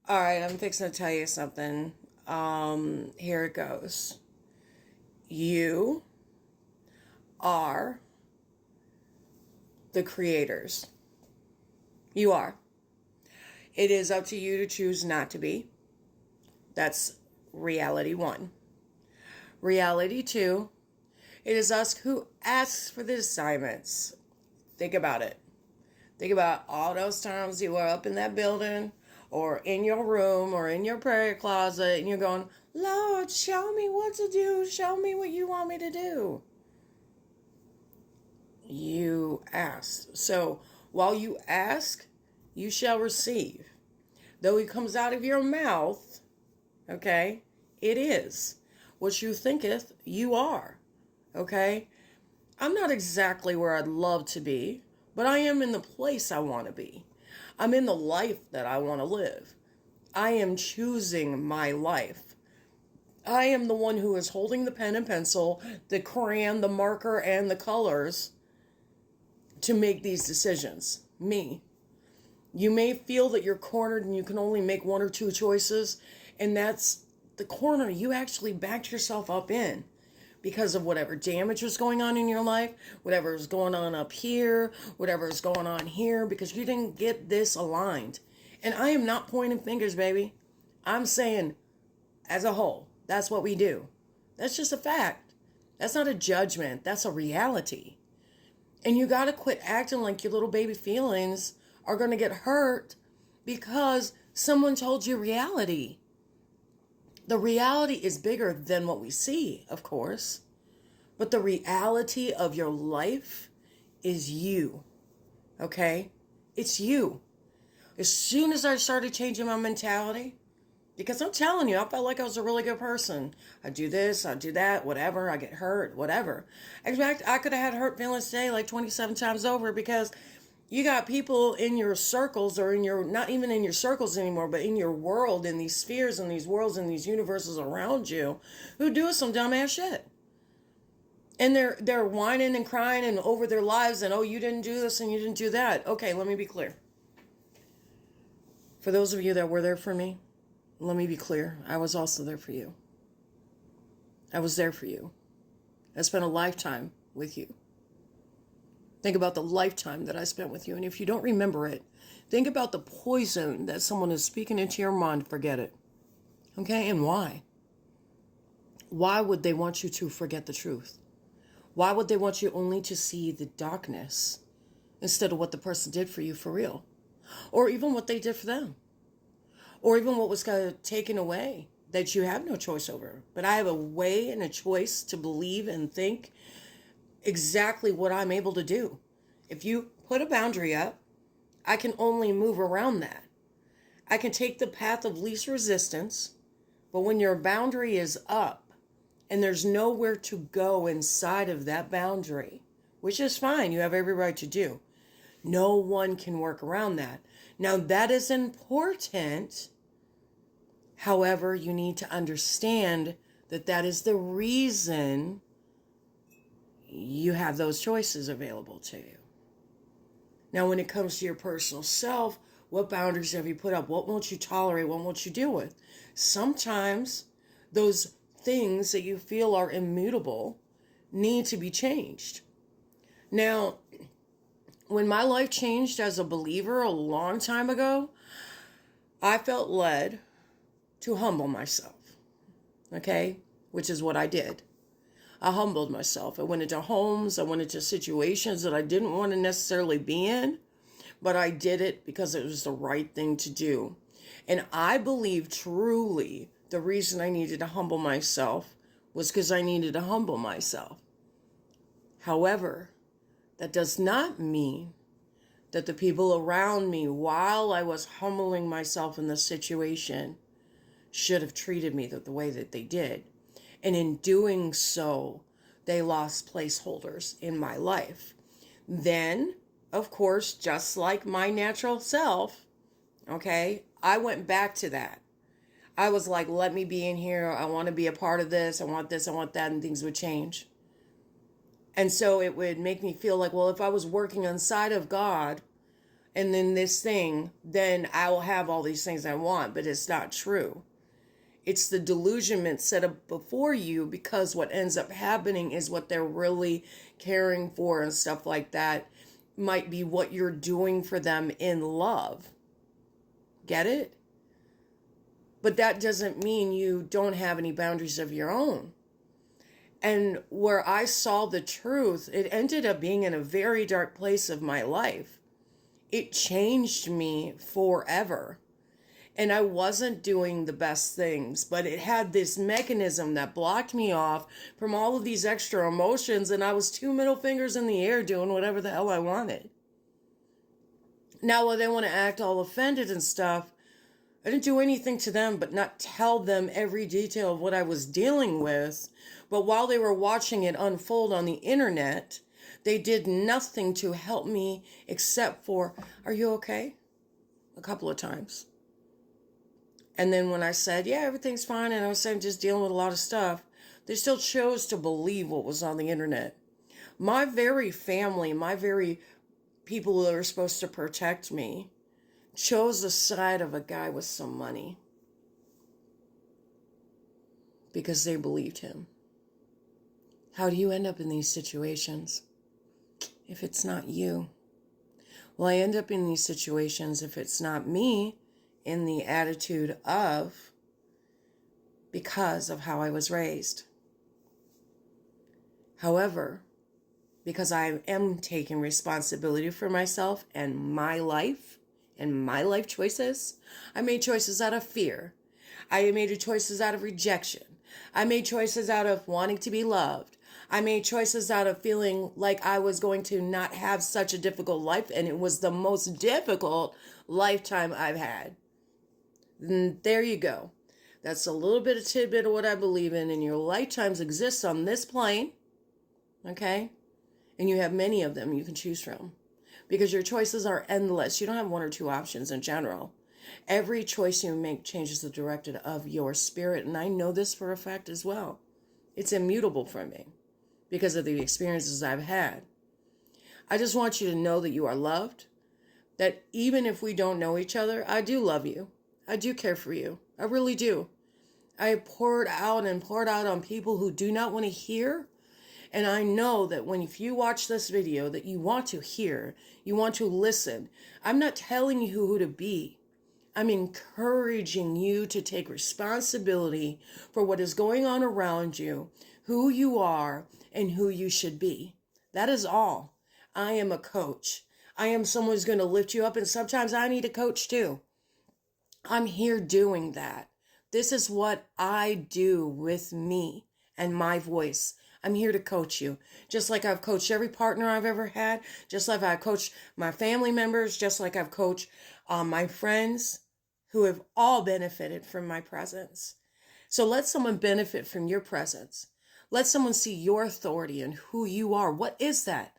All right, I'm fixing to tell you something. Here it goes. You are the creators. You are. It is up to you to choose not to be. That's reality one. Reality two, it is us who asks for the assignments. Think about it. Think about all those times you were up in that building or in your room or in your prayer closet and you're going, Lord, show me what to do. Show me what you want me to do. You asked. So while you ask, you shall receive. Though it comes out of your mouth, okay, it is. What you thinketh, you are. Okay? I'm not exactly where I'd love to be, but I am in the place I want to be. I'm in the life that I want to live. I am choosing my life. I am the one who is holding the pen and pencil, the crayon, the marker, and the colors to make these decisions. Me. You may feel that you're cornered and you can only make one or two choices, and that's the corner you actually backed yourself up in because of whatever damage was going on in your life, whatever is going on up here, whatever is going on here, because you didn't get this aligned. And I am not pointing fingers, baby. I'm saying, as a whole, that's what we do. That's just a fact. That's not a judgment. That's a reality. And you got to quit acting like your little baby feelings are going to get hurt because someone told you reality. The reality is bigger than what we see, of course. But the reality of your life is you. Okay? It's you. As soon as I started changing my mentality, because I'm telling you, I felt like I was a really good person. I do this, I do that, whatever, I get hurt, whatever. In fact, I could have had hurt feelings today like 27 times over because you got people in your circles or in your, not even in your circles anymore, but in your world, in these spheres and these worlds and these universes around you who do some dumbass shit. And they're whining and crying and over their lives and, oh, you didn't do this and you didn't do that. Okay, let me be clear. For those of you that were there for me, let me be clear. I was also there for you. I was there for you. I spent a lifetime with you. Think about the lifetime that I spent with you. And if you don't remember it, think about the poison that someone is speaking into your mind. Forget it. Okay? And why? Why would they want you to forget the truth? Why would they want you only to see the darkness instead of what the person did for you for real? Or even what they did for them? Or even what was taken away that you have no choice over. But I have a way and a choice to believe and think exactly what I'm able to do. If you put a boundary up, I can only move around that. I can take the path of least resistance, but when your boundary is up and there's nowhere to go inside of that boundary, which is fine, you have every right to do. No one can work around that. Now that is important. However, you need to understand that that is the reason you have those choices available to you. Now, when it comes to your personal self, what boundaries have you put up? What won't you tolerate? What won't you deal with? Sometimes those things that you feel are immutable need to be changed. Now, when my life changed as a believer a long time ago, I felt led to humble myself, okay? Which is what I did. I humbled myself. I went into homes, I went into situations that I didn't want to necessarily be in, but I did it because it was the right thing to do. And I believe truly the reason I needed to humble myself was because I needed to humble myself. However, that does not mean that the people around me, while I was humbling myself in the situation, should have treated me the way that they did. And in doing so, they lost placeholders in my life. Then, of course, just like my natural self, okay, I went back to that. I was like, let me be in here. I want to be a part of this. I want this, I want that, and things would change. And so it would make me feel like, well, if I was working inside of God, and then this thing, then I will have all these things I want, but it's not true. It's the delusionment set up before you, because what ends up happening is what they're really caring for and stuff like that might be what you're doing for them in love. Get it? But that doesn't mean you don't have any boundaries of your own. And where I saw the truth, it ended up being in a very dark place of my life. It changed me forever. And I wasn't doing the best things, but it had this mechanism that blocked me off from all of these extra emotions, and I was two middle fingers in the air doing whatever the hell I wanted. Now, when they want to act all offended and stuff, I didn't do anything to them but not tell them every detail of what I was dealing with. But while they were watching it unfold on the internet, they did nothing to help me except for, "Are you okay?" a couple of times. And then when I said, "Yeah, everything's fine," and I was saying just dealing with a lot of stuff, they still chose to believe what was on the internet. My very family, my very people that are supposed to protect me, chose the side of a guy with some money because they believed him. How do you end up in these situations if it's not you? Well, I end up in these situations if it's not me, in the attitude of, because of how I was raised. However, because I am taking responsibility for myself and my life and my life choices, I made choices out of fear. I made choices out of rejection. I made choices out of wanting to be loved. I made choices out of feeling like I was going to not have such a difficult life, and it was the most difficult lifetime I've had. And there you go. That's a little bit of tidbit of what I believe in, and your lifetimes exist on this plane, okay? And you have many of them you can choose from, because your choices are endless. You don't have one or two options in general. Every choice you make changes the direction of your spirit, and I know this for a fact as well. It's immutable for me because of the experiences I've had. I just want you to know that you are loved, that even if we don't know each other, I do love you. I do care for you. I really do. I poured out on people who do not want to hear. And I know that if you watch this video, that you want to hear, you want to listen. I'm not telling you who to be. I'm encouraging you to take responsibility for what is going on around you, who you are, and who you should be. That is all. I am a coach. I am someone who's going to lift you up, and sometimes I need a coach too. I'm here doing that. This is what I do with me and my voice. I'm here to coach you. Just like I've coached every partner I've ever had, just like I've coached my family members, just like I've coached my friends who have all benefited from my presence. So let someone benefit from your presence. Let someone see your authority and who you are. What is that?